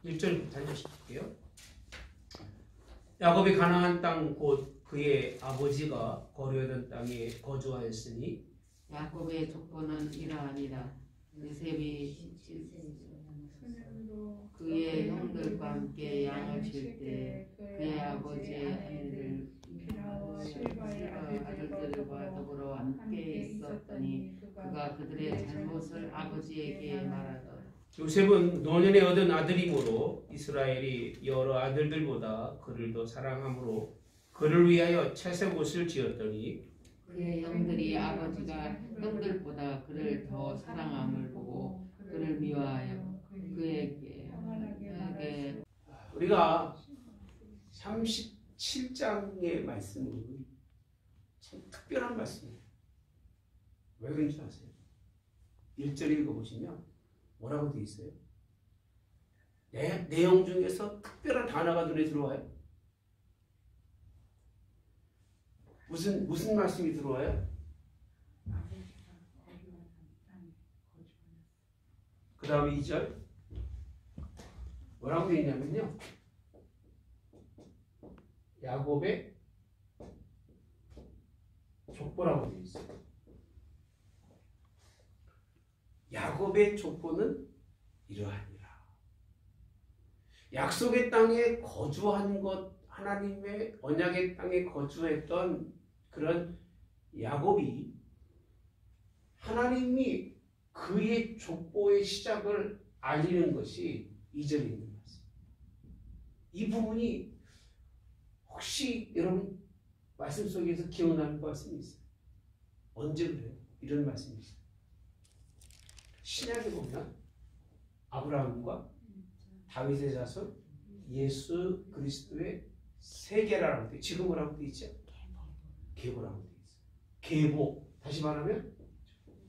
1절부터 한 절씩 볼게요. 야곱이 가나안 땅 곧 그의 아버지가 거류하던 땅에 거주하였으니 야곱의 족보는 이러하니라. 요셉이 그의 형들과 함께 양을 칠 때 그의 아버지의 아내들 아들들과 더불어 함께 있었더니 그가 그들의 잘못을 아버지에게 말하더라. 요셉은 노년에 얻은 아들이므로 이스라엘이 여러 아들들보다 그를 더 사랑함으로 그를 위하여 채색 옷을 지었더니 그의 형들이 아버지가 형들보다 그를 더 사랑함을 보고 그를 미워하여 그에게 우리가 37장의 말씀은 참 특별한 말씀이에요. 왜 그런지 아세요? 1절 읽어보시면 뭐라고 되어 있어요? 내용 중에서 특별한 단어가 눈에 들어와요. 무슨 말씀이 들어와요? 그 다음에 2절 뭐라고 되어 있냐면요, 야곱의 족보라고 되어 있어요. 야곱의 족보는 이러하니라. 약속의 땅에 거주한 것, 하나님의 언약의 땅에 거주했던 그런 야곱이 하나님이 그의 족보의 시작을 알리는 것이 2절에 있는 말씀. 이 부분이 혹시 여러분 말씀 속에서 기억나는 말씀이 있어요? 언제 그래요? 이런 말씀이 있어요. 신약에 보면 아브라함과 다윗의 자손 예수 그리스도의 세계라고 돼. 지금 뭐라고 돼 있죠? 계보라고 돼 있어요. 계보. 다시 말하면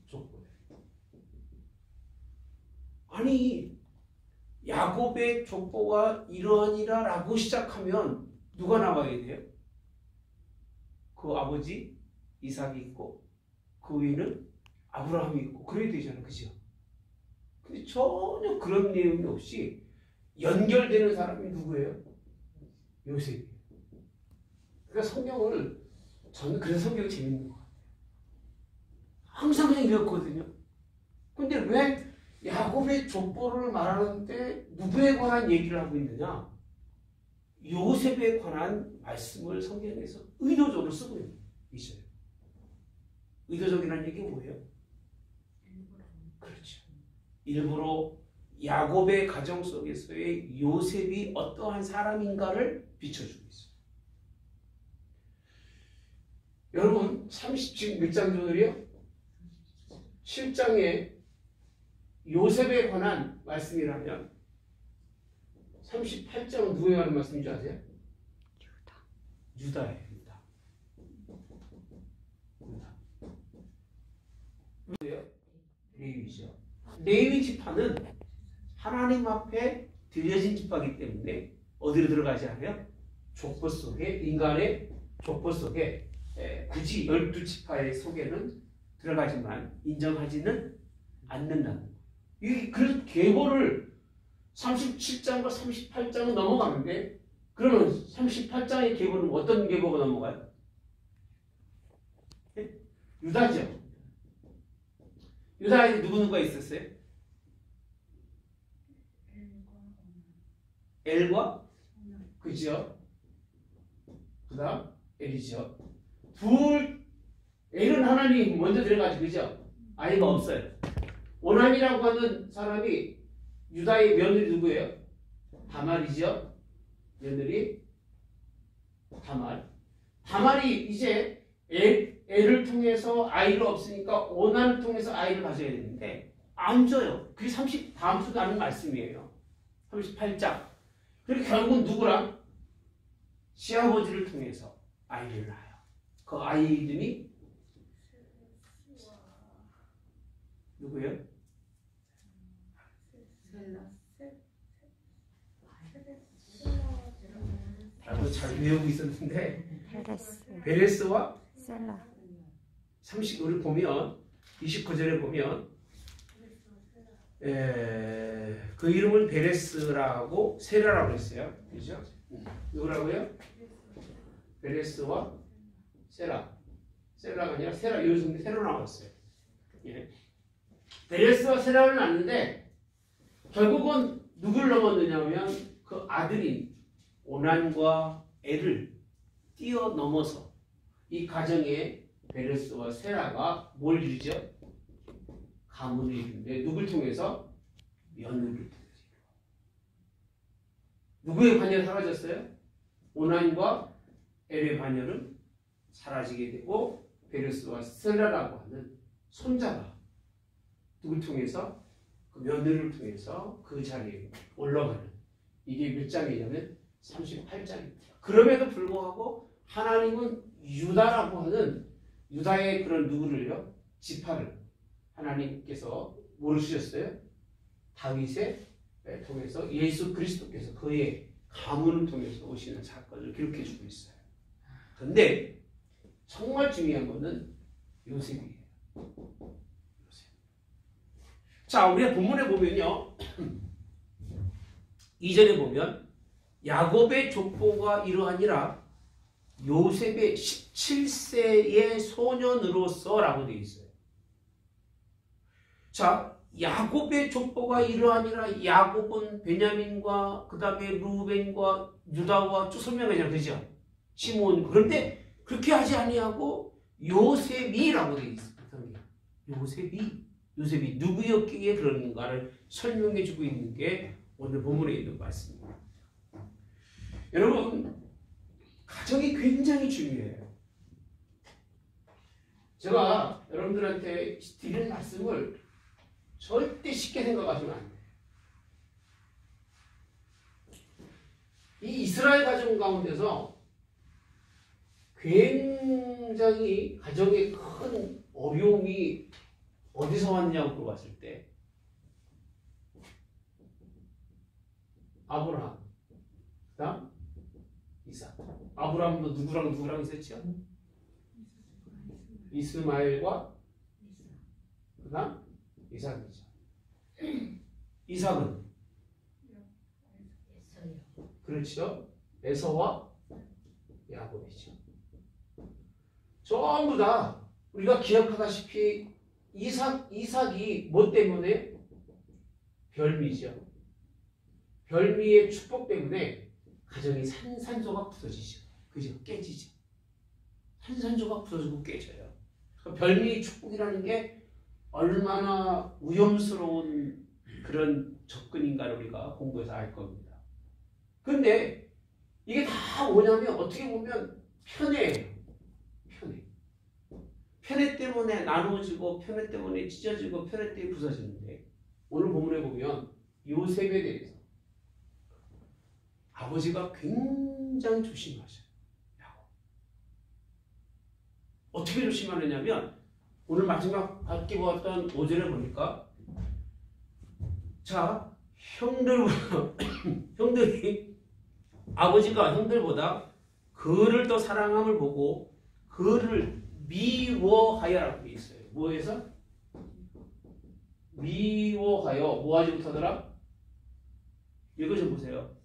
족보예요. 아니 야곱의 족보가 이러하니라라고 시작하면 누가 나와야 돼요? 그 아버지 이삭이 있고 그 위에는 아브라함이 있고 그래야 되잖아요. 그죠? 근데 전혀 그런 내용이 없이 연결되는 사람이 누구예요? 요셉이에요. 그러니까 성경을 저는 그래서 성경이 재밌는 것 같아요. 항상 그냥 이렇거든요. 근데 왜 야곱의 족보를 말하는데 누구에 관한 얘기를 하고 있느냐? 요셉에 관한 말씀을 성경에서 의도적으로 쓰고 있어요. 의도적이라는 얘기 뭐예요? 그렇죠. 일부러 야곱의 가정 속에서의 요셉이 어떠한 사람인가를 비춰주고 있어요. 여러분, 지금 몇 장 전이요? 7장에 요셉에 관한 말씀이라면 38장은 누구에 관한 말씀인 줄 아세요? 유다예요. 유다. 레위죠. 레위 지파는 하나님 앞에 드려진 지파이기 때문에 어디로 들어가지 않아요? 족보 속에, 인간의 족보 속에 굳이 12지파의 속에는 들어가지만 인정하지는 않는다는 거예요. 그래서 계보를 37장과 38장은 넘어가는데 그러면 38장의 계보는 어떤 계보가 넘어가요? 유다죠. 유다에 누구누가 있었어요? 엘과 그죠? 그 다음 엘이죠. 엘은 하나님 먼저 들어가지 그죠? 아이가 없어요. 오난이라고 하는 사람이 유다의 며느리 누구예요? 다말이죠. 며느리 다말이 이제 엘을 통해서 아이를 없으니까 오난을 통해서 아이를 가져야 되는데 안 줘요. 그게 다음 주도 하는 말씀이에요. 38장. 그리고 결국은 누구랑? 시아버지를 통해서 아이를 낳아요. 그 아이 이름이 누구예요? 나도 잘 외우고 있었는데 베레스와 셀라. 30절을 보면 29절에 보면 그 이름은 베레스라고 세라라고 했어요. 그죠? 누구라고요? 베레스와 세라. 세라가 아니라 세라. 요즘 새로 나왔어요. 예. 베레스와 세라를 낳는데 결국은 누굴 넘었느냐면 그 아들인 오난과 엘을 뛰어넘어서 이 가정에 베레스와 세라가 뭘 이루죠? 가문을 이루는데 누굴 통해서? 며느리를 통해서. 누구의 관여가 사라졌어요? 오난과 엘의 관여는 사라지게 되고 베레스와 세라라고 하는 손자가 누굴 통해서? 그 며느리를 통해서 그 자리에 올라가는, 이게 몇 장이냐면 38장입니다. 그럼에도 불구하고 하나님은 유다라고 하는 유다의 그런 누구를요? 지파를 하나님께서 뭘 주셨어요? 다윗의 통해서 예수 그리스도께서 그의 가문을 통해서 오시는 사건을 기록해 주고 있어요. 그런데 정말 중요한 것은 요셉이에요. 요셉. 자, 우리가 본문에 보면요. 2절에 보면 야곱의 족보가 이러하니라 요셉의 17세의 소년으로서라고 되어 있어요. 자, 야곱의 족보가 이러하니라. 야곱은 베냐민과 그 다음에 루벤과 유다와 쭉 설명하냐 그죠? 시몬. 그런데 그렇게 하지 아니하고 요셉이라고 되어 있습니다. 요셉이 누구였기에 그런가를 설명해 주고 있는 게 오늘 본문에 있는 말씀입니다. 여러분, 가정이 굉장히 중요해요. 제가 여러분들한테 드리는 말씀을 절대 쉽게 생각하시면 안 돼요. 이 이스라엘 가정 가운데서 굉장히 가정에 큰 어려움이 어디서 왔냐고 물어봤을 때 아브라함, 그다음 이삭. 아브라함도 누구랑 있었죠? 이스마엘과 그다음 이삭이죠. 이삭은 그렇죠. 에서와 야곱이죠. 전부 다 우리가 기억하다시피 이삭이 뭐 때문에? 별미죠. 별미의 축복 때문에 가정이 산산조각 부서지죠. 그죠? 깨지죠. 산산조각 부서지고 깨져요. 그러니까 별미의 축복이라는 게 얼마나 위험스러운 그런 접근인가를 우리가 공부해서 알 겁니다. 근데 이게 다 뭐냐면 어떻게 보면 편해요. 편해 때문에 나누어지고 편해 때문에 찢어지고 편해 때문에 부서지는데 오늘 본문에 보면 요셉에 대해서 아버지가 굉장히 조심하셔요. 어떻게 조심하느냐면 오늘 마지막 밖에 보았던 5절에 보니까 자, 형들이 아버지가 형들보다 그를 더 사랑함을 보고 그를 미워하여라고 되어 있어요. 뭐해서? 미워하여 뭐하지 못하더라? 이거 좀 보세요.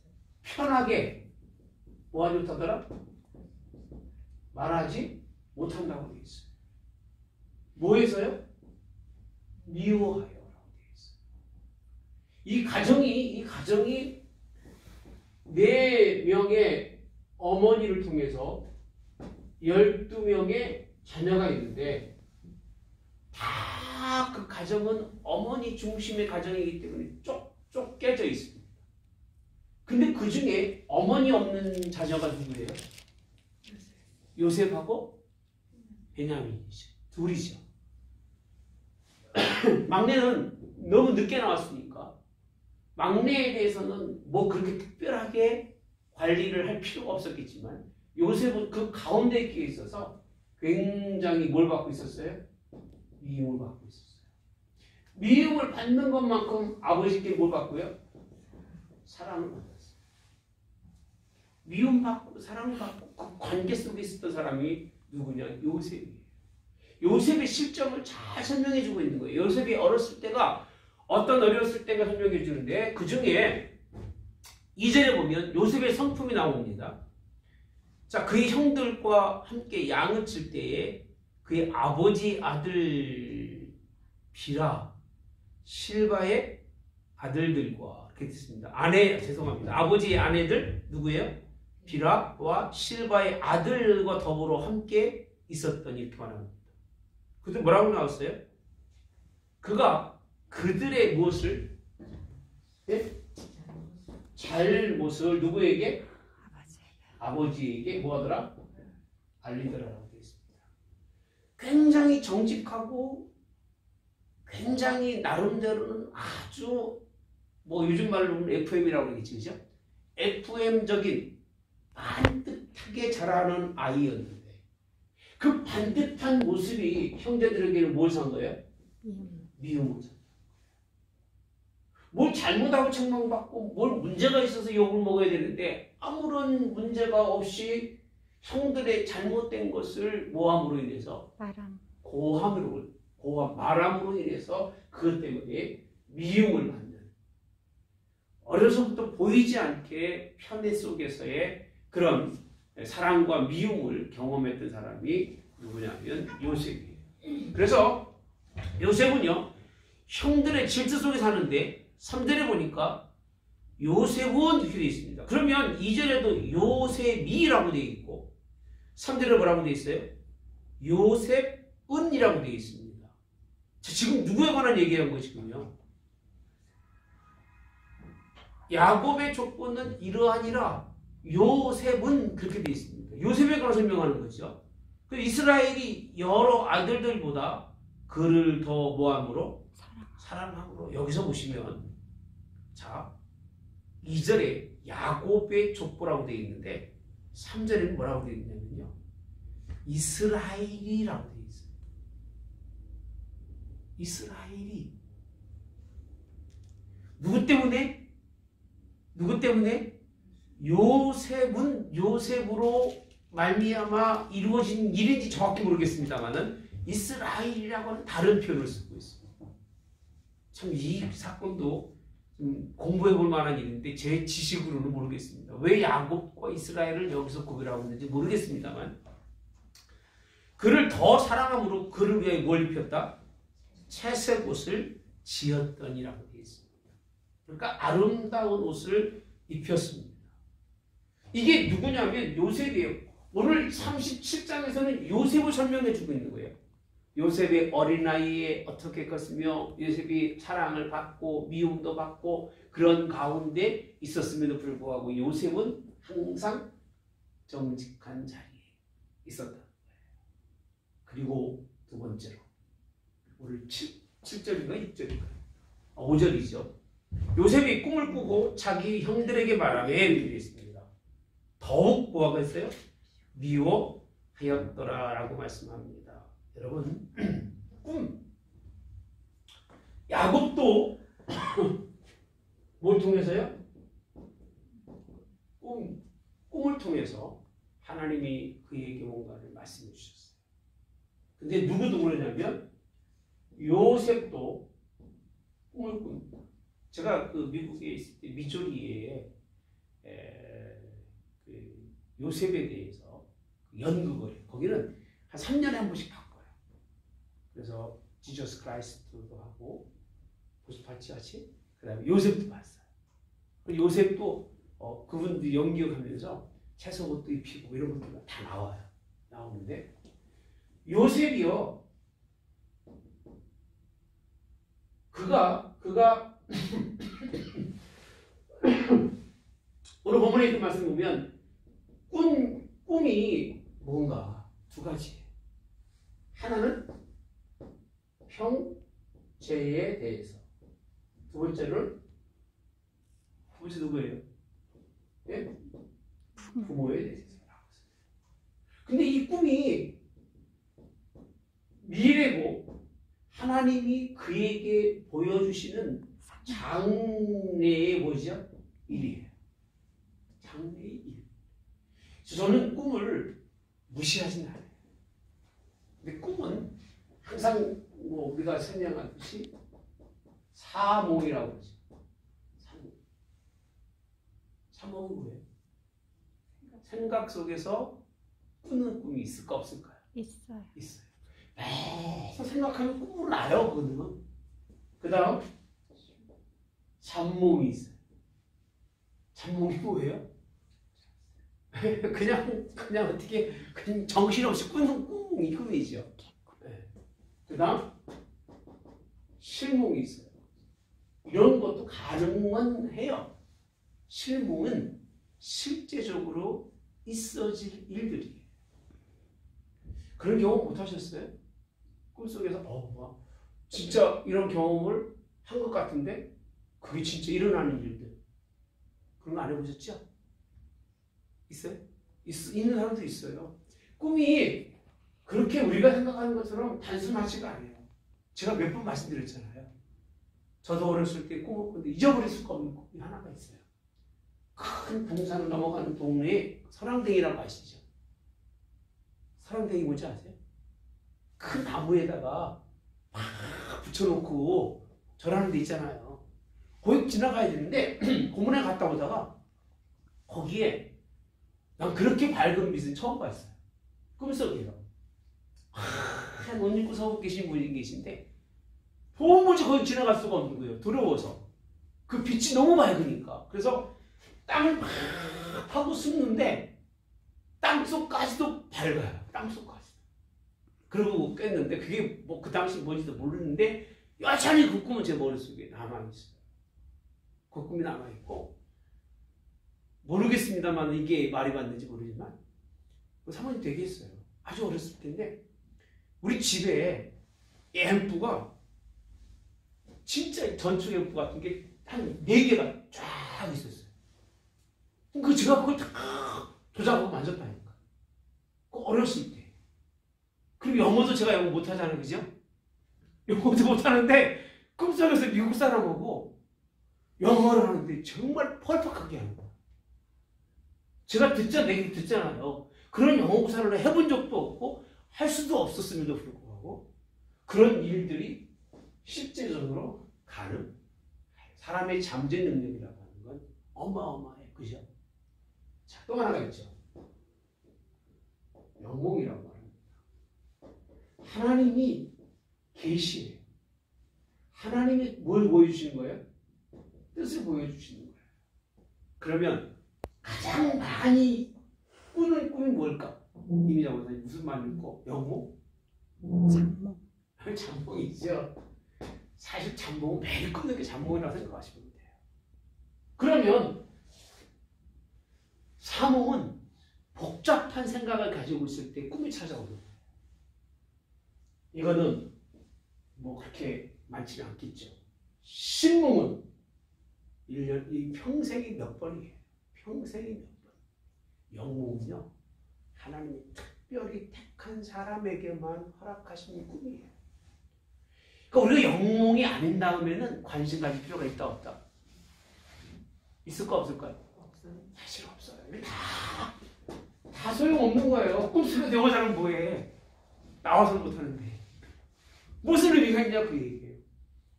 편하게 뭐하지 못하더라? 말하지 못한다고 되어 있어요. 뭐해서요? 미워하여라고 되어 있어요. 이 가정이 4명의 어머니를 통해서 12명의 자녀가 있는데 다 그 가정은 어머니 중심의 가정이기 때문에 쪽쪽 깨져 있습니다. 근데 그 중에 어머니 없는 자녀가 누구예요? 요셉하고 베냐민이죠. 둘이죠. 막내는 너무 늦게 나왔으니까 막내에 대해서는 뭐 그렇게 특별하게 관리를 할 필요가 없었겠지만 요셉은 그 가운데 있기에 있어서 굉장히 뭘 받고 있었어요? 미움을 받고 있었어요. 미움을 받는 것만큼 아버지께 뭘 받고요? 사랑을 받았어요. 미움받고 사랑을 받고 그 관계 속에 있었던 사람이 누구냐? 요셉이에요. 요셉의 실정을 잘 설명해주고 있는 거예요. 요셉이 어렸을 때가 어떤 어려웠을 때가 설명해 주는데 그 중에 2절에 보면 요셉의 성품이 나옵니다. 자, 그의 형들과 함께 양을 칠 때에 그의 아버지 아들 비라, 실바의 아들들과 이렇게 됐습니다. 죄송합니다. 아버지의 아내들 누구예요? 비라와 실바의 아들과 더불어 함께 있었더니 이렇게 말합니다. 그들 뭐라고 나왔어요? 그가 그들의 무엇을 잘못을 누구에게? 아버지에게 뭐하더라? 알리더라라고 되어 있습니다. 굉장히 정직하고 굉장히 나름대로는 아주 뭐 요즘 말로는 FM이라고 그러겠지, 그죠? FM적인 반듯하게 자라는 아이였는데 그 반듯한 모습이 형제들에게는 뭘 산 거예요? 미움을 산 거예요. 뭘 잘못하고 책망받고 뭘 문제가 있어서 욕을 먹어야 되는데 아무런 문제가 없이 형들의 잘못된 것을 모함으로 인해서 말함으로 인해서 그것 때문에 미움을 받는 어려서부터 보이지 않게 편애 속에서의 그런 사랑과 미움을 경험했던 사람이 누구냐면 요셉이에요. 그래서 요셉은요 형들의 질투 속에 사는데 3절에 보니까 요셉은 이렇게 되어 있습니다. 그러면 2절에도 요셉이라고 되어 있고 3절에 뭐라고 되어 있어요? 요셉은이라고 되어 있습니다. 자, 지금 누구에 관한 얘기한 것이군요. 야곱의 조건은 이러하니라 요셉은 그렇게 되어 있습니다. 요셉에 관한 설명하는 거죠. 이스라엘이 여러 아들들보다 그를 더 뭐함으로? 사랑함으로. 여기서 보시면 자 2절에 야곱의 족보라고 되어 있는데 3절에는 뭐라고 되어 있냐면요 이스라엘이라고 되어 있어요. 이스라엘이 누구 때문에? 요셉은 요셉으로 말미암아 이루어진 일인지 정확히 모르겠습니다만은 이스라엘이라고 하는 다른 표현을 쓰고 있습니다. 참 이 사건도 좀 공부해 볼 만한 일인데 제 지식으로는 모르겠습니다. 왜 야곱과 이스라엘을 여기서 구별하고 있는지 모르겠습니다만 그를 더 사랑함으로 그를 위해 뭘 입혔다? 채색 옷을 지었더니라고 되어 있습니다. 그러니까 아름다운 옷을 입혔습니다. 이게 누구냐면 요셉이에요. 오늘 37장에서는 요셉을 설명해 주고 있는 거예요. 요셉의 어린나이에 어떻게 컸으며 요셉이 사랑을 받고 미움도 받고 그런 가운데 있었음에도 불구하고 요셉은 항상 정직한 자리에 있었다. 그리고 두 번째로 오늘 7절인가 6절인가 5절이죠. 요셉이 꿈을 꾸고 자기 형들에게 말하며 이렇게 있습니다. 더욱 뭐가 있어요? 미워하였더라 라고 말씀합니다. 여러분 꿈 야곱도 뭘 통해서요? 꿈을 통해서 하나님이 그에게 뭔가를 말씀해 주셨어요. 근데 누구도 그러냐면 요셉도 꿈을 꾼다. 제가 그 미국에 있을 때 미조리에 그 요셉에 대해서 연극을 해요. 거기는 한 3년에 한 번씩 바꿔요. 그래서 지저스 크라이스트도 하고 보스파치 같이 그 다음에 요셉도 봤어요. 요셉도 그분들 연기하면서 채색 옷도 입히고 이런 것들 다 나오는데 요셉이요 그가 오늘 본문에 있는 말씀 보면 꿈이 뭔가 두 가지예요. 하나는 형제에 대해서, 두 번째는 누구예요? 예? 부모에 대해서. 근데 이 꿈이 미래고 하나님이 그에게 보여주시는 장래의 뭐죠? 일이에요. 장래의 일. 저는 꿈을 무시하진 않아요. 근데 꿈은 항상 뭐 우리가 설명하듯이 사몽이라고 그러죠. 사몽. 사몽은 뭐예요? 생각 속에서 꾸는 꿈이 있을까 없을까요? 있어요. 있어요. 매일 생각하면 꿈을 나요. 그거는. 그 다음 잠몽이 있어요. 잠몽이 뭐예요? 그냥 어떻게 그냥 정신없이 꾸는 꿈이죠. 네. 그 다음 실몽이 있어요. 이런 것도 가능은 해요. 실몽은 실제적으로 있어질 일들이에요. 그런 경험 못 하셨어요? 꿈속에서 진짜 이런 경험을 한 것 같은데 그게 진짜 일어나는 일들. 그런 거 안 해보셨죠? 있어요? 있는 사람도 있어요. 꿈이 그렇게 우리가 생각하는 것처럼 단순하지가 않아요. 제가 몇 번 말씀드렸잖아요. 저도 어렸을 때 꿈을 꿨는데 잊어버릴 수가 없는 꿈이 하나가 있어요. 큰 동산을 넘어가는 동네에 설왕댕이라고 아시죠? 설왕댕이 뭔지 아세요? 큰 나무에다가 막 붙여놓고 절하는 데 있잖아요. 거기 지나가야 되는데 고문에 갔다 오다가 거기에 난 그렇게 밝은 빛은 처음 봤어요. 꿈속이에요. 하얀 옷 입고 서 계신 분이 계신데 도무지 거기 지나갈 수가 없는 거예요. 두려워서. 그 빛이 너무 밝으니까. 그래서 땅을 막 파고 숨는데 땅속까지도 밝아요. 땅속까지. 그러고 깼는데 그게 뭐 그 당시 뭔지도 모르는데 여전히 그 꿈은 제 머릿속에 남아있어요. 그 꿈이 남아있고 모르겠습니다만 이게 말이 맞는지 모르지만 사모님 되게 했어요. 아주 어렸을 때인데 우리 집에 앰프가 진짜 전축 앰프 같은 게 한 4개가 쫙 있었어요. 제가 그걸 다 조작하고 만졌다니까. 어렸을 때. 그리고 영어도 제가 영어 못하잖아요. 그죠? 영어도 못하는데 꿈속에서 미국 사람하고 영어를 하는데 정말 펄펄하게 하는 거예요. 제가 듣잖아요. 그런 영어 구사를 해본 적도 없고 할 수도 없었음에도 불구하고 그런 일들이 실제적으로 가능. 사람의 잠재 능력이라고 하는 건 어마어마해. 그죠? 자, 또 하나가 있죠. 영몽이라고 합니다. 하나님이 계시예요. 하나님이 뭘 보여주시는 거예요? 뜻을 보여주시는 거예요. 그러면 가장 많이 꾸는 꿈이 뭘까? 이미자 원사님 무슨 말일까? 영몽? 잠몽. 잠몽이죠. 사실 잠몽은 매일 꾸는 게 잠몽이라고 생각하시면 돼요. 그러면 사몽은 복잡한 생각을 가지고 있을 때 꿈이 찾아오는 거예요. 이거는 뭐 그렇게 많지는 않겠죠. 신몽은 1년, 이 평생이 몇 번이에요. 평생이 몇 번. 영몽은요, 하나님이 특별히 택한 사람에게만 허락하신 꿈이에요. 그러니까 우리가 영몽이 아닌 다음에는 관심 가질 필요가 있다 없다? 있을까 없을까요? 없어요. 사실 없어요. 다 소용없는 거예요. 꿈속에서 영어 잘하면 뭐해? 나와서 못하는데. 무슨 의미가 있냐 그 얘기예요.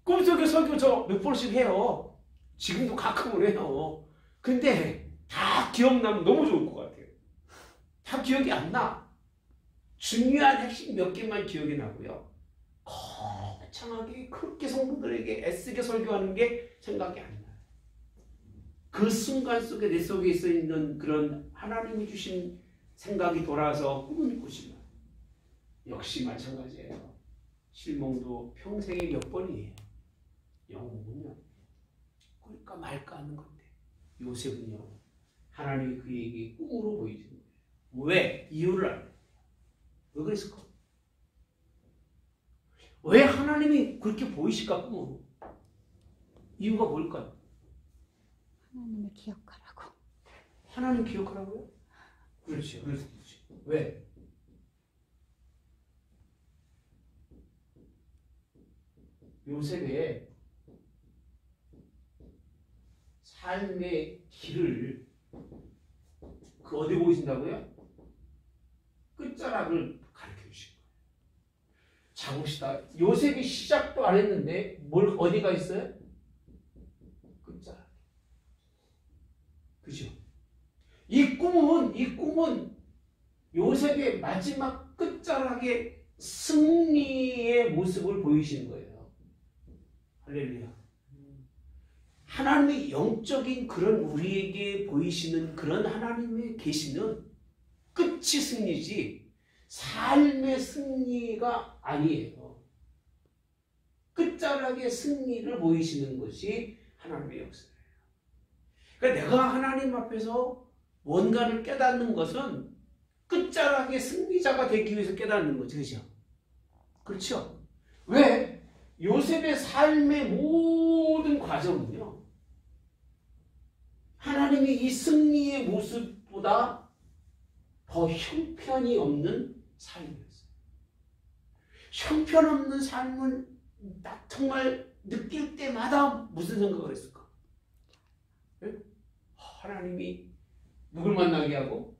꿈속에 설교 저 몇 번씩 해요. 지금도 가끔은 해요. 근데 다 기억나면 너무 좋을 것 같아요. 다 기억이 안 나. 중요한 핵심 몇 개만 기억이 나고요. 거창하게 그렇게 성도들에게 애쓰게 설교하는 게 생각이 안 나요. 그 순간 속에 내 속에 있어 있는 그런 하나님이 주신 생각이 돌아서 꿈을 꾸시면 역시 마찬가지예요. 실몽도 평생에 몇 번이에요. 영몽은요, 꿀까 말까 하는 건데 요셉은요, 하나님이 그에게 꿈으로 보이시는 거예요. 왜? 이유를 알아요. 왜 그랬을까? 왜 하나님이 그렇게 보이실까 꿈으로? 이유가 뭘까요? 하나님을 기억하라고. 하나님 기억하라고요? 그렇지. 그럴 수도 있지. 왜? 요셉의 삶의 길을 그 어디 보이신다고요? 끝자락을 가르쳐 주신 거예요. 자 봅시다. 요셉이 시작도 안 했는데 뭘 어디가 있어요? 끝자락. 그죠? 이 꿈은 요셉의 마지막 끝자락의 승리의 모습을 보이시는 거예요. 할렐루야. 하나님의 영적인 그런 우리에게 보이시는 그런 하나님의 계시는 끝이 승리지 삶의 승리가 아니에요. 끝자락의 승리를 보이시는 것이 하나님의 역사예요. 그러니까 내가 하나님 앞에서 뭔가를 깨닫는 것은 끝자락의 승리자가 되기 위해서 깨닫는 거죠. 그렇죠? 그렇죠? 왜? 요셉의 삶의 모든 과정은요. 하나님이 이 승리의 모습보다 더 형편이 없는 삶이었어요. 형편없는 삶은 정말 느낄 때마다 무슨 생각을 했을까? 하나님이 누굴 만나게 하고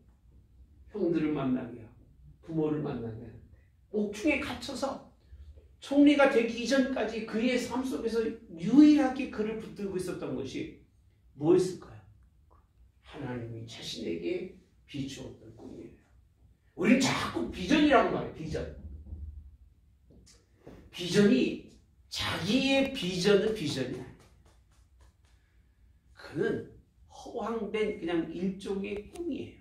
형들을 만나게 하고 부모를 만나게 하는데 옥중에 갇혀서 총리가 되기 이전까지 그의 삶 속에서 유일하게 그를 붙들고 있었던 것이 뭐였을까요? 하나님이 자신에게 비추었던 꿈이에요. 우리는 자꾸 비전이라고 말해요. 비전이 자기의 비전은 비전이 아니에요. 그는 허황된 그냥 일종의 꿈이에요.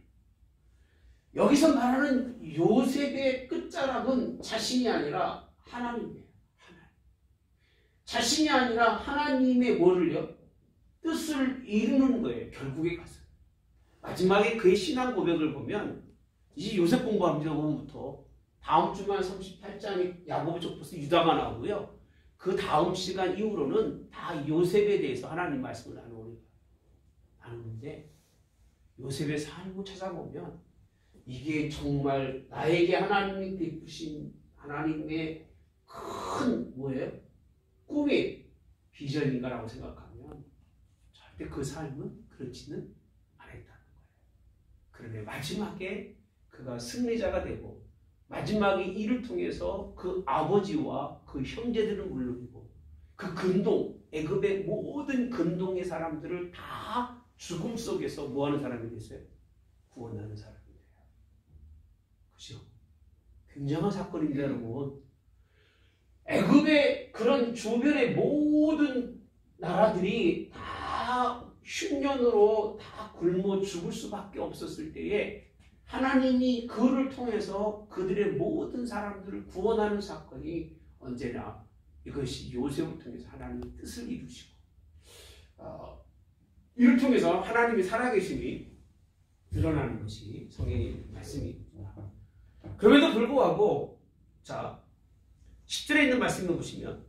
여기서 말하는 요셉의 끝자락은 자신이 아니라 하나님이에요. 자신이 아니라 하나님의 뭐를요? 뜻을 이루는 거예요. 결국에 가서. 마지막에 그의 신앙 고백을 보면 이제 요셉 공부합니다. 오늘부터. 다음 주만 38장에 야고보 족보서 유다가 나오고요. 그 다음 시간 이후로는 다 요셉에 대해서 하나님 말씀을 나누는데 요셉의 삶을 찾아보면 이게 정말 나에게 하나님이 베푸신 하나님의 큰 뭐예요? 꿈이 비전인가라고 생각하면 절대 그 삶은 그렇지는 않았다는 거예요. 그런데 마지막에 그가 승리자가 되고 마지막에 이를 통해서 그 아버지와 그 형제들을 물러리고 그 근동, 애굽의 모든 근동의 사람들을 다 죽음 속에서 뭐하는 사람이 됐어요? 구원하는 사람이 돼요. 그죠? 굉장한 사건입니다, 여러분. 애굽의 그런 주변의 모든 나라들이 다 흉년으로 다 굶어 죽을 수밖에 없었을 때에 하나님이 그를 통해서 그들의 모든 사람들을 구원하는 사건이 언제나 이것이 요셉을 통해서 하나님의 뜻을 이루시고 이를 통해서 하나님의 살아계심이 드러나는 것이 성경의 말씀입니다. 그럼에도 불구하고 자 10절에 있는 말씀을 보시면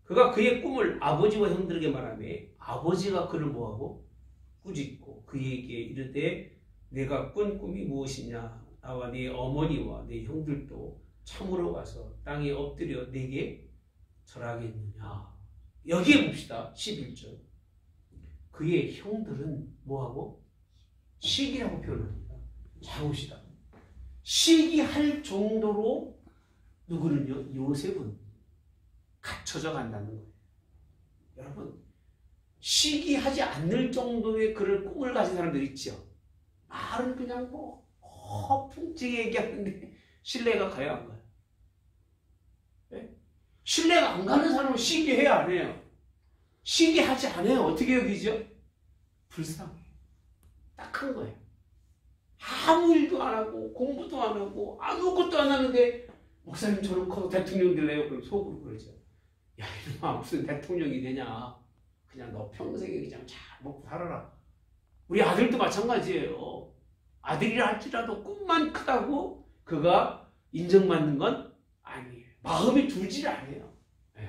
그가 그의 꿈을 아버지와 형들에게 말하며 아버지가 그를 뭐하고 꾸짖고 그에게 이르되 내가 꾼 꿈이 무엇이냐 나와 네 어머니와 네 형들도 참으로 와서 땅에 엎드려 내게 절하겠느냐. 여기에 봅시다. 11절 그의 형들은 뭐하고 시기라고 표현합니다. 자 봅시다. 시기할 정도로 누구는요? 요셉은 갇혀져 간다는 거예요. 여러분 시기하지 않을 정도의 그런 꿈을 가진 사람들 있죠. 말은 그냥 뭐 허풍지게 얘기하는데 신뢰가 가요 안 가요? 네? 신뢰가 안 가는 사람은 시기해야 안 해요. 시기하지 않아요. 어떻게 여기죠? 불쌍해. 딱한 거예요. 아무 일도 안 하고 공부도 안 하고 아무것도 안 하는데 목사님 저는 커서 대통령 될래요? 그럼 속으로 그러죠. 야 이놈아 무슨 대통령이 되냐. 그냥 너 평생에 그냥 잘 먹고 살아라. 우리 아들도 마찬가지예요. 아들이라 할지라도 꿈만 크다고 그가 인정받는 건 아니에요. 마음이 둘질 않아요. 에휴,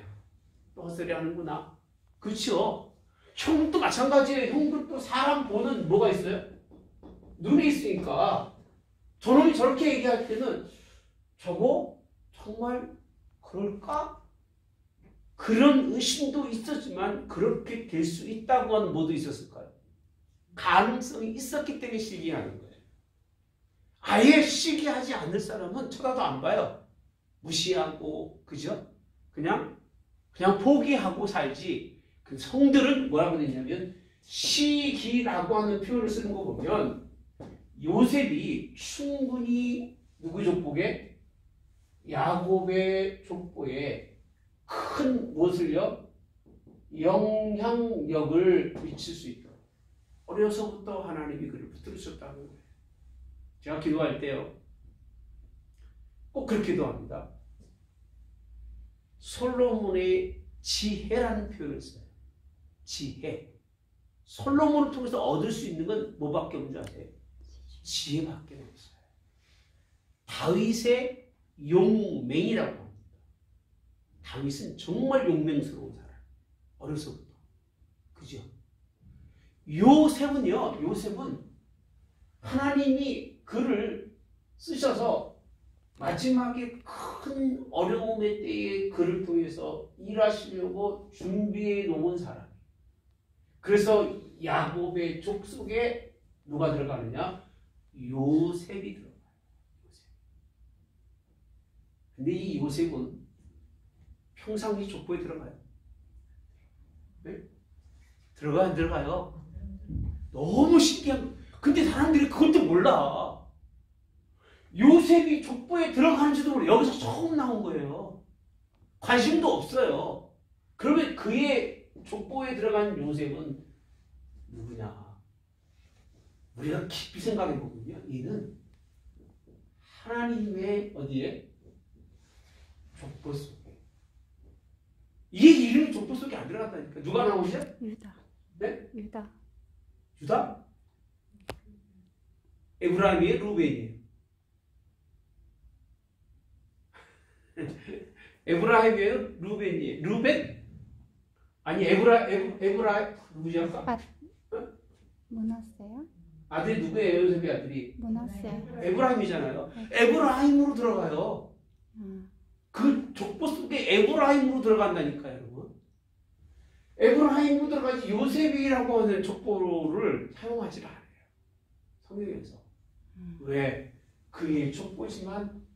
또 헛소리 하는구나. 그렇죠. 형도 마찬가지예요. 형들도 사람 보는 뭐가 있어요? 눈이 있으니까 저놈이 저렇게 얘기할 때는 저거 정말 그럴까? 그런 의심도 있었지만 그렇게 될 수 있다고 하는 뭐도 있었을까요? 가능성이 있었기 때문에 시기하는 거예요. 아예 시기하지 않을 사람은 쳐다도 안 봐요. 무시하고 그죠? 그냥 포기하고 살지. 그 성들은 뭐라고 되냐면 시기라고 하는 표현을 쓰는 거 보면 요셉이 충분히 누구 족보에? 야곱의 족보에 큰 무엇을요? 영향력을 미칠 수 있다. 어려서부터 하나님이 그를 붙들으셨다는 거예요. 제가 기도할 때요. 꼭 그렇게 기도합니다. 솔로몬의 지혜라는 표현을 써요. 지혜. 솔로몬을 통해서 얻을 수 있는 건 뭐밖에 없는 줄 아세요? 지혜밖에 없어요. 다윗의 용맹이라고 합니다. 다윗은 정말 용맹스러운 사람. 어려서부터. 그죠? 요셉은 하나님이 그를 쓰셔서 마지막에 큰 어려움의 때에 그를 통해서 일하시려고 준비해 놓은 사람. 그래서 야곱의 족속에 누가 들어가느냐? 요셉이 들어가요. 요셉. 근데 이 요셉은 평상시 족보에 들어가요. 네? 들어가요, 안 들어가요? 너무 신기한. 근데 사람들이 그것도 몰라. 요셉이 족보에 들어가는지도 몰라. 여기서 처음 나온 거예요. 관심도 없어요. 그러면 그의 족보에 들어간 요셉은 누구냐? 우리가 깊이 생각해 보면요, 이는 하나님의 어디에? 족보 속에. 이게 이름이 족보 속에 안 들어갔다니까. 누가 나오죠? 유다. 네? 유다. 유다? 에브라임이에요? 루벤이에요? 에브라임이에요? 루벤이에요? 루벤? 아니 에브라임 누구지 아까? 문하세요? 아들이 누구예요? 요셉의 아들이? 문하세. 에브라임이잖아요. 에브라임으로 들어가요. 그 족보 속에 에브라임으로 들어간다니까요, 여러분. 에브라임으로 들어가지 요셉이라고 하는 족보를 사용하지 않아요. 성경에서. 왜? 그의 족보지만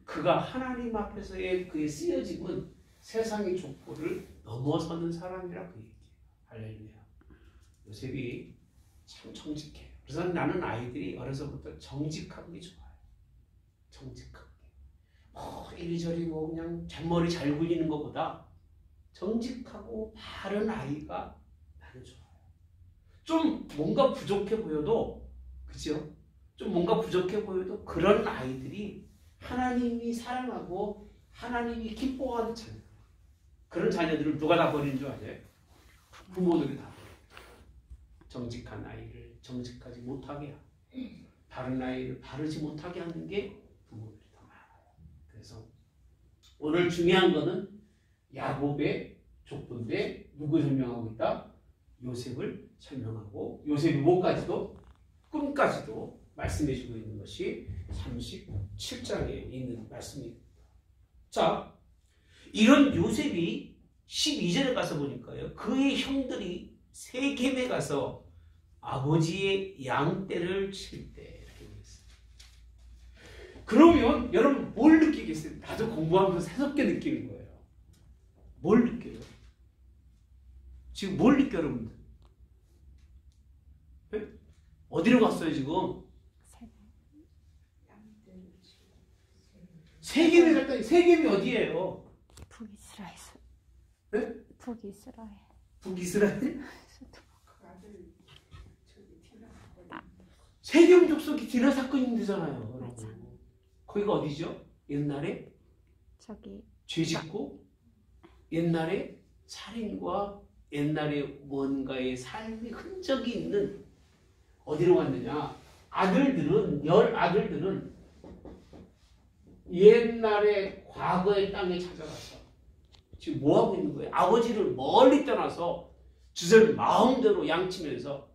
그가 하나님 앞에서의 그의 쓰여짐은 세상의 족보를 넘어서는 사람이라 그 얘기예요. 할렐루야. 요셉이 참 정직해요. 그래서 나는 아이들이 어려서부터 정직한 게 좋아요. 정직한 게. 이리저리 뭐 그냥 잔머리 잘 굴리는 것보다 정직하고 바른 아이가 나는 좋아요. 좀 뭔가 부족해 보여도, 그죠? 좀 뭔가 부족해 보여도 그런 아이들이 하나님이 사랑하고 하나님이 기뻐하는 자녀. 그런 자녀들을 누가 다 버리는 줄 아세요? 부모들이 다 버려요. 정직한 아이를 정직하지 못하게 하고 바른 아이를 바르지 못하게 하는 게 부모들이 더 많아요. 그래서 오늘 중요한 거는 야곱의 족보인데 누구 설명하고 있다? 요셉을 설명하고 요셉이 뭐까지도 꿈까지도 말씀해주고 있는 것이 37장에 있는 말씀입니다. 자, 이런 요셉이 12절에 가서 보니까요. 그의 형들이 세겜에 가서 아버지의 양떼를 칠 때 이렇게 보겠어요. 그러면 여러분 뭘 느끼겠어요? 나도 공부하면서 새롭게 느끼는 거예요. 뭘 느껴요? 지금 뭘 느껴요, 여러분들? 네? 어디로 갔어요, 지금? 세겜에 갔더니 세겜이 어디예요? 북이스라엘. 네? 북이스라엘. 북이스라엘? 세겜 족속이 디나 사건이 있잖아요, 여러분. 거기가 어디죠? 옛날에 저기 죄짓고 옛날에 살인과 옛날에 뭔가의 삶의 흔적이 있는 어디로 갔느냐? 아들들은 열 아들들은 옛날에 과거의 땅에 찾아가서 지금 뭐 하고 있는 거예요? 아버지를 멀리 떠나서 주절 마음대로 양치면서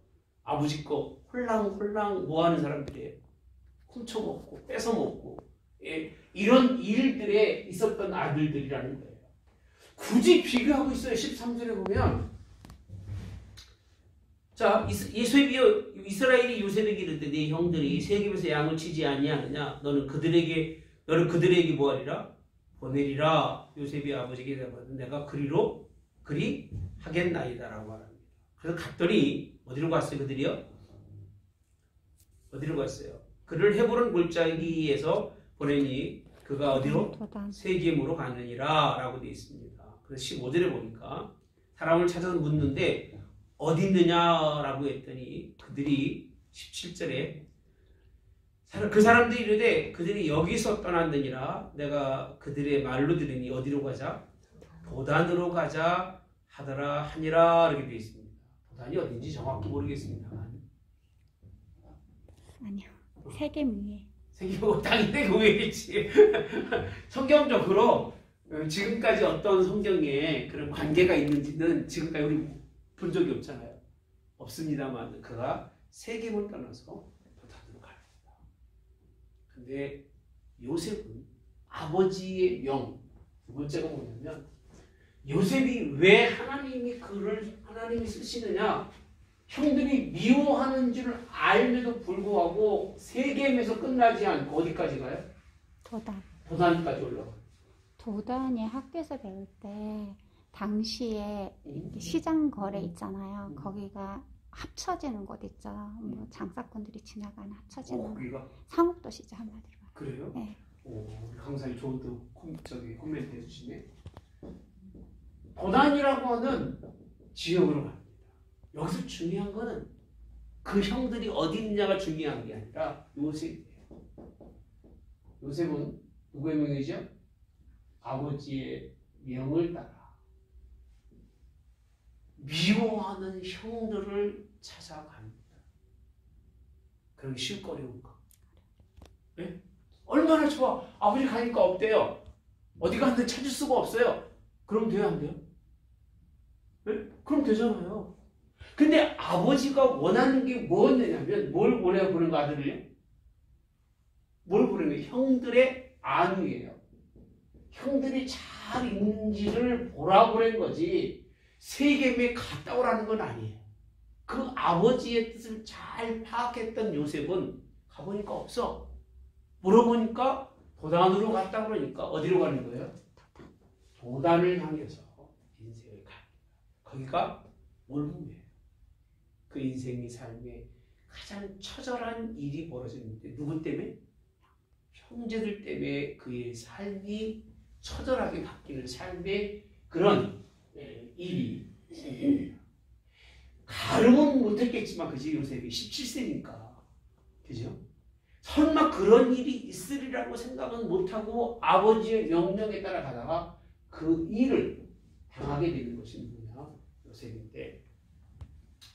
아버지 거 홀랑홀랑 뭐 하는 사람들이에요? 훔쳐먹고 뺏어먹고 이런 일들에 있었던 아들들이라는 거예요. 굳이 비교하고 있어요. 13절에 보면 자, 이스라엘이 요셉에게 이르되 네 형들이 세겜에서 양을 치지 아니하느냐? 너는 그들에게 뭐하리라? 보내리라. 요셉이 아버지에게 대답하되 내가 그리 하겠나이다라고 말합니다. 그래서 갔더니 어디로 갔어요? 그들이요? 어디로 갔어요? 그를 헤브론 골짜기에서 보내니 그가 어디로? 도단. 세겜으로 가느니라 라고 되어 있습니다. 그래서 15절에 보니까 사람을 찾아서 묻는데 어디 있느냐라고 했더니 그들이 17절에 그 사람들이 이르되 그들이 여기서 떠났느니라. 내가 그들의 말로 들으니 어디로 가자? 도단으로 가자 하더라 하니라 이렇게 되어 있습니다. 도단이 어딘지 정확히 모르겠습니다만 아니요. 세겜 위에. 생기고 당연히 그 위에있지. 성경적으로 지금까지 어떤 성경에 그런 관계가 있는지는 지금까지 우리 본 적이 없잖아요. 없습니다만 그가 세겜을 떠나서 도단으로 갑니다. 근데 요셉은 아버지의 명, 두 번째가 뭐냐면 요셉이 왜 하나님이 쓰시느냐? 형들이 미워하는 줄 알면도 불구하고 세겜에서 끝나지 않고 어디까지 가요? 도단. 도단까지 올라가요. 도단이 학교에서 배울 때 당시에 시장 거래 있잖아요. 거기가 합쳐지는 곳 있죠. 뭐 장사꾼들이 지나가는 합쳐지는 거기가 상업도시죠 한마디로. 그래요? 네. 오, 강사님 좋은 또 코멘트 해주시네. 도단이라고 하는 지역으로 갑니다. 여기서 중요한 거는 그 형들이 어디 있느냐가 중요한 게 아니라 요셉이에요. 요셉은 누구의 명이죠? 아버지의 명을 따라 미워하는 형들을 찾아갑니다. 그러기 쉽고 어려운가? 네? 얼마나 좋아. 아버지 가니까 없대요. 어디 갔는데 찾을 수가 없어요. 그럼 돼요 안 돼요? 네? 그럼 되잖아요. 근데 아버지가 원하는 게 뭐였냐면 뭘 보내는 거 아들을요? 뭘 보내는 거? 형들의 안위예요. 형들이 잘 있는지를 보라 보낸 거지 세겜에 갔다 오라는 건 아니에요. 그 아버지의 뜻을 잘 파악했던 요셉은 가보니까 없어. 물어보니까 도단으로 갔다 그러니까 어디로 가는 거예요? 도단을 향해서 인생을 갑니다. 거기가 올무예요. 그 인생의 삶에 가장 처절한 일이 벌어졌는데 누구 때문에? 형제들 때문에 그의 삶이 처절하게 바뀌는 삶의 그런 일이 생깁니다. 가름은 못했겠지만 그지 요셉이 17세니까 그죠? 설마 그런 일이 있으리라고 생각은 못하고 아버지의 명령에 따라 가다가 그 일을 당하게 되는 것이 누구냐? 요셉인데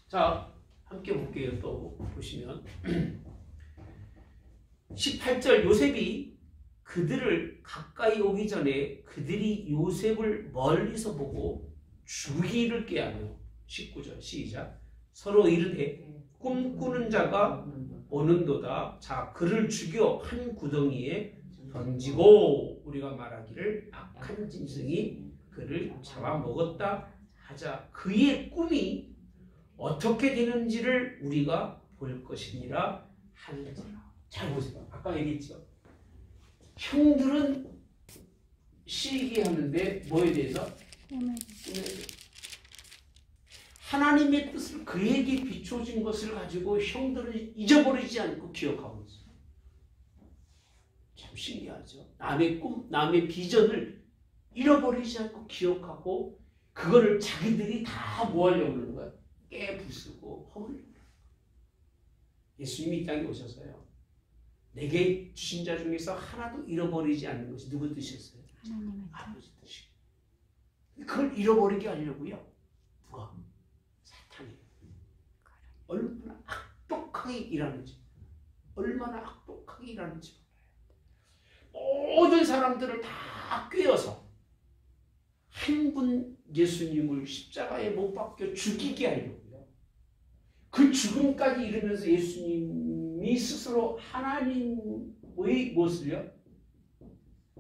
자 함께 볼게요. 또 보시면 18절 요셉이 그들을 가까이 오기 전에 그들이 요셉을 멀리서 보고 주기를 꾀하며 19절 시작 서로 이르되 꿈꾸는 자가 오는도다. 자 그를 죽여 한 구덩이에 던지고 우리가 말하기를 악한 짐승이 그를 잡아먹었다 하자. 그의 꿈이 어떻게 되는지를 우리가 볼 것이니라 하는지라. 잘 보세요. 아까 얘기했죠. 형들은 시기하는데 뭐에 대해서? 꿈에 대해서. 하나님의 뜻을 그에게 비춰진 것을 가지고 형들은 잊어버리지 않고 기억하고 있어요. 참 신기하죠. 남의 꿈, 남의 비전을 잃어버리지 않고 기억하고 그거를 자기들이 다 뭐 하려고 그러는 거야? 깨부수고 허물려고. 예수님이 이 땅에 오셔서요. 내게 주신 자 중에서 하나도 잃어버리지 않는 것이 누구 뜻이었어요? 하나님의 아버지 뜻이고. 그걸 잃어버리게 하려고요. 누가? 사탄이. 얼마나 악독하게 일하는지. 얼마나 악독하게 일하는지. 모든 사람들을 다 꿰어서 한 분 예수님을 십자가에 못 박혀 죽이게 하려고요. 그 죽음까지 이르면서 예수님이 스스로 하나님의 무엇을요?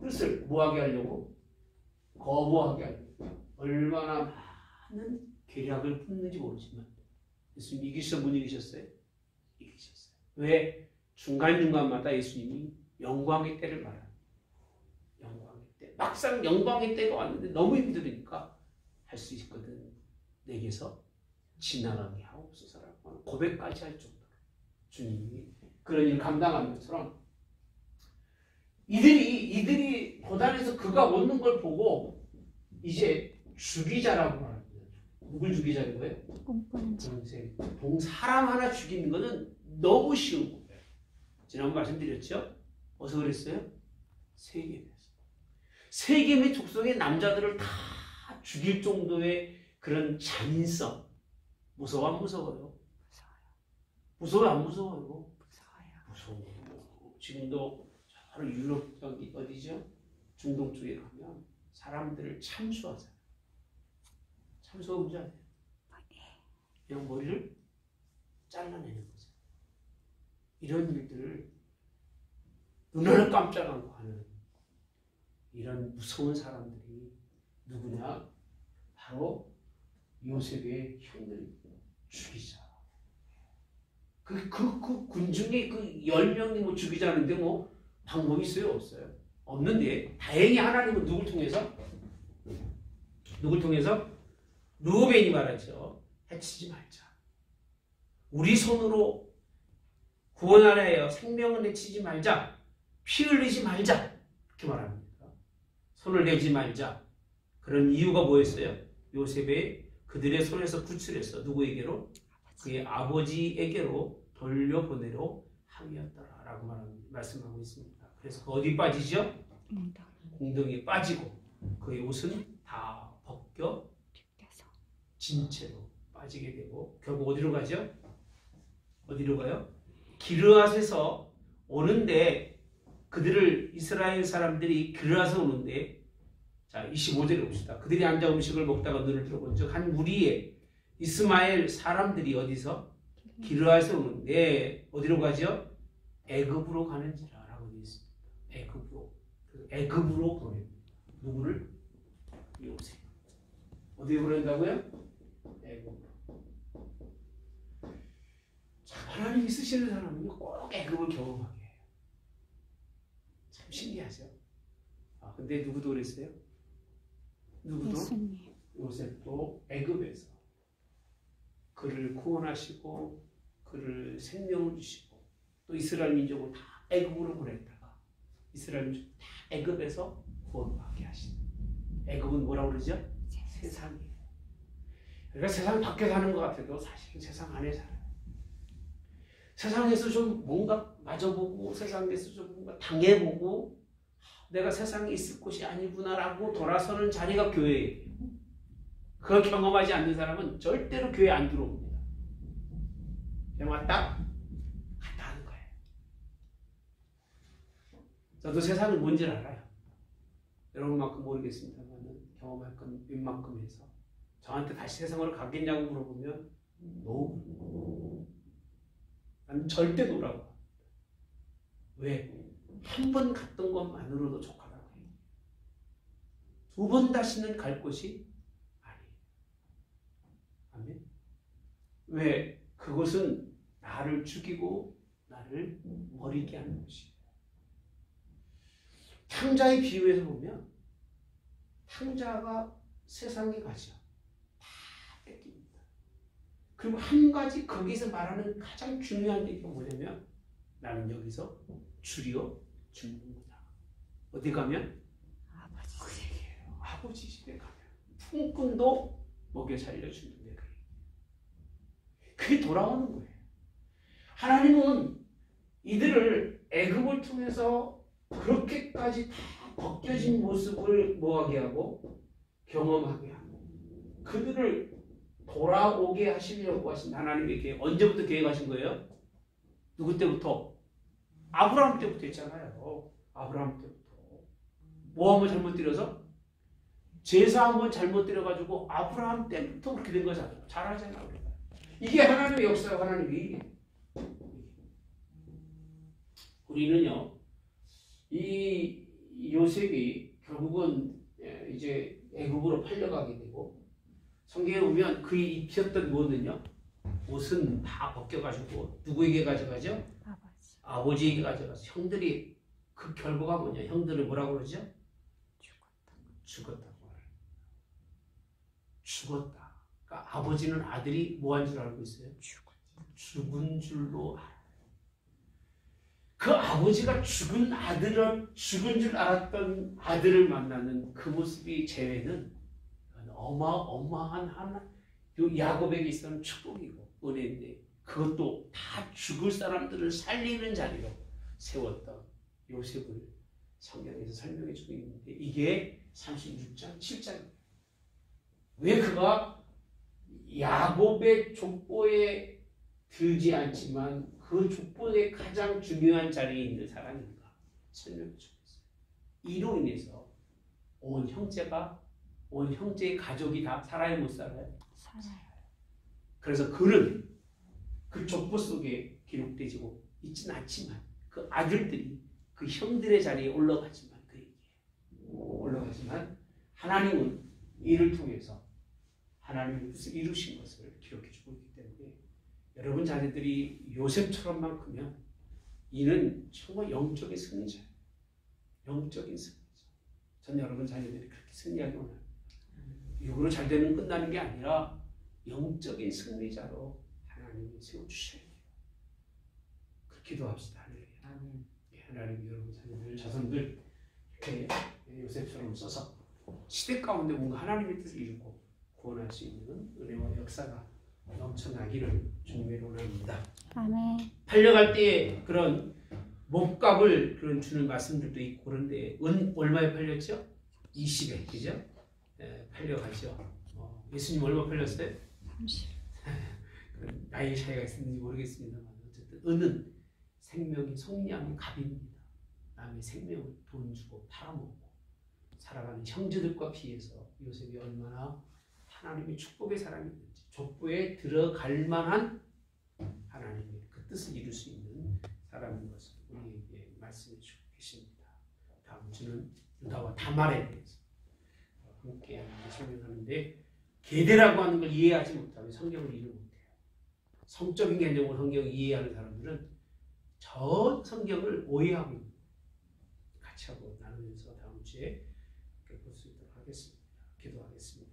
뜻을 뭐하게 하려고? 거부하게 하려고. 얼마나 많은 계략을 품는지 모르지만 예수님 이기셔 못 이기셨어요? 이기셨어요. 왜? 중간중간마다 예수님이 영광의 때를 말합니다. 영광의 때. 막상 영광의 때가 왔는데 너무 힘들으니까 할 수 있거든. 내게서 지나가게 하옵소서라고 고백까지 할 정도로 주님이 그런 일 감당하는 것처럼 이들이 고단에서 그가 오는 걸 보고 이제 죽이자라고 말합니다. 누굴 죽이자는 거예요? 꿈꾸는 자. 사람 하나 죽이는 거는 너무 쉬운 거예요. 지난번 말씀드렸죠? 어서 그랬어요? 세겜에서. 세겜의 족속의 남자들을 다 죽일 정도의 그런 잔인성. 무서워 안 무서워요? 무서워요 안 무서워요? 무서워요. 지금도 바로 유럽 여기 어디죠? 중동 쪽에 가면 사람들을 참수하잖아요. 참수가 뭔지 아세요? 그냥 머리를 잘라내는 거죠. 이런 일들을 눈을 깜짝 않고 하는 이런 무서운 사람들이 누구냐? 바로 요셉의 형들이 죽이자. 그 군중이 그 10명이 뭐 죽이자는데 뭐 방법이 있어요? 없어요? 없는데 다행히 하나님은 누굴 통해서? 르우벤이 말하죠. 해치지 말자. 우리 손으로 구원하려 하여 생명을 해치지 말자. 피 흘리지 말자. 이렇게 말합니다. 손을 대지 말자. 그런 이유가 뭐였어요? 요셉의 그들의 손에서 구출해서 누구에게로? 그의 아버지에게로 돌려보내려 함이었더라라고 말씀하고 있습니다. 그래서 어디 빠지죠? 공동에 빠지고 그의 옷은 다 벗겨 진 채로 빠지게 되고 결국 어디로 가죠? 어디로 가요? 기르앗에서 오는데 그들을 이스라엘 사람들이 기르앗에서 오는데 자 25절에 봅시다. 그들이 앉아 음식을 먹다가 눈을 들어본 즉 한 무리의 이스마엘 사람들이 어디서? 기르앗에서 오는데 어디로 가죠? 애굽으로 가는지라 라고 되어 있습니다. 애굽으로 보냅니다. 누구를? 요셉. 어디에 보낸다고요? 애굽으로. 참 하나님이 쓰시는 사람은 꼭 애굽을 경험하게 해요. 참 신기하죠? 근데 누구도 그랬어요? 누구도? 예수님. 요셉도 애굽에서 그를 구원하시고 그를 생명을 주시고 또 이스라엘 민족을 다 애굽으로 보냈다가 이스라엘 민족 다 애굽에서 구원받게 하시는. 애굽은 뭐라고 그러죠? 세상이에요. 그러니까 세상 밖에 사는 것 같아도 사실은 세상 안에 살아요. 세상에서 좀 뭔가 맞아보고 세상에서 좀 뭔가 당해보고 내가 세상에 있을 곳이 아니구나라고 돌아서는 자리가 교회예요. 그걸 경험하지 않는 사람은 절대로 교회 안 들어옵니다. 그냥 왔다 갔다 하는 거예요. 저도 세상을 뭔지를 알아요. 여러분만큼 모르겠습니다만 경험할 건 웬만큼 해서 저한테 다시 세상으로 가겠냐고 물어보면 노. 난 절대 노라고. 왜? 한 번 갔던 것만으로도 족하다고 해요. 2번 다시는 갈 곳이 아니에요. 아멘. 왜? 그것은 나를 죽이고 나를 버리게 하는 것이에요. 탕자의 비유에서 보면 탕자가 세상에 가죠. 다 뺏깁니다. 그리고 한 가지 거기서 말하는 가장 중요한 얘기가 뭐냐면 나는 여기서 줄여 죽는구나. 어디 가면? 아버지 집에 가면 품꾼도 먹여 살려주는데 그게 돌아오는 거예요. 하나님은 이들을 애굽을 통해서 그렇게까지 다 벗겨진 모습을 뭐하게 하고 경험하게 하고 그들을 돌아오게 하시려고 하신 하나님의 언제부터 계획하신 거예요? 누구 때부터? 아브라함 때부터 했잖아요. 아브라함 때부터. 뭐 한번 잘못 드려서? 제사 한번 잘못 드려가지고 아브라함 때부터 그렇게 된 거잖아요. 잘하잖아요. 이게 하나님의 역사예요. 하나님이. 우리는요. 이 요셉이 결국은 이제 애굽으로 팔려가게 되고 성경에 보면 그의 입혔던 뭐는요? 옷은 다 벗겨가지고 누구에게 가져가죠? 아버지에게 가져가서 형들이 그 결과가 뭐냐? 형들을 뭐라고 그러죠? 죽었다고 말합니다. 죽었다. 그러니까 아버지는 아들이 뭐한 줄 알고 있어요? 죽은 줄로 알아요. 그 아버지가 죽은 줄 알았던 아들을 만나는 그 모습이 제외는 어마어마한 야곱에게 있어서는 축복이고 은혜인데, 그것도 다 죽을 사람들을 살리는 자리로 세웠던 요셉을 성경에서 설명해 주고 있는데, 이게 36장 7장입니다. 왜 그가 야곱의 족보에 들지 않지만 그 족보의 가장 중요한 자리에 있는 사람인가 설명해 주고 있어요. 이로 인해서 온 형제의 가족이 다 살아요, 못 살아요? 살아요. 그래서 그는 그 족보 속에 기록되지고 있지는 않지만 그 아들들이 그 형들의 자리에 올라가지만 하나님은 이를 통해서 하나님의 뜻을 이루신 것을 기록해 주고 있기 때문에, 여러분 자녀들이 요셉처럼만 크면 이는 정말 영적인 승리자예요. 영적인 승리자. 전 여러분 자녀들이 그렇게 승리하기 원합니다. 육으로 잘 되는 끝나는 게 아니라 영적인 승리자로 하나님이 세워주셔야 돼요. 그렇게 기도합시다. 할렐루야. 하나님 여러분 자녀들 자손들 이렇게 요셉처럼 써서 시대 가운데 뭔가 하나님의 뜻을 이루고 구원할 수 있는 은혜와 역사가 넘쳐나기를 주님의 원합니다. 아멘. 팔려갈 때에 그런 몸값을 그런 주는 말씀들도 있고, 그런데 은 얼마에 팔렸죠? 20에, 그죠? 팔려가죠. 예수님 얼마 팔렸어요? 30. 나이 차이가 있는지 모르겠습니다만 어쨌든 은은 생명이 속량의 값입니다. 남의 생명을 돈 주고 팔아먹고 살아가는 형제들과 비해서 요셉이 얼마나 하나님의 축복의 사람이든지 족보에 들어갈 만한 하나님의 그 뜻을 이룰 수 있는 사람인 것을 우리에게 말씀해 주고 계십니다. 다음 주는 유다와 다말에 대해서 함께 설명하는데, 계대라고 하는 걸 이해하지 못하면 성경을 이해 못해요. 성적인 개념으로 성경을 이해하는 사람들은 저 성경을 오해하고 있는, 같이 하고 나누면서 다음 주에 볼 수 있도록 하겠습니다. 기도하겠습니다.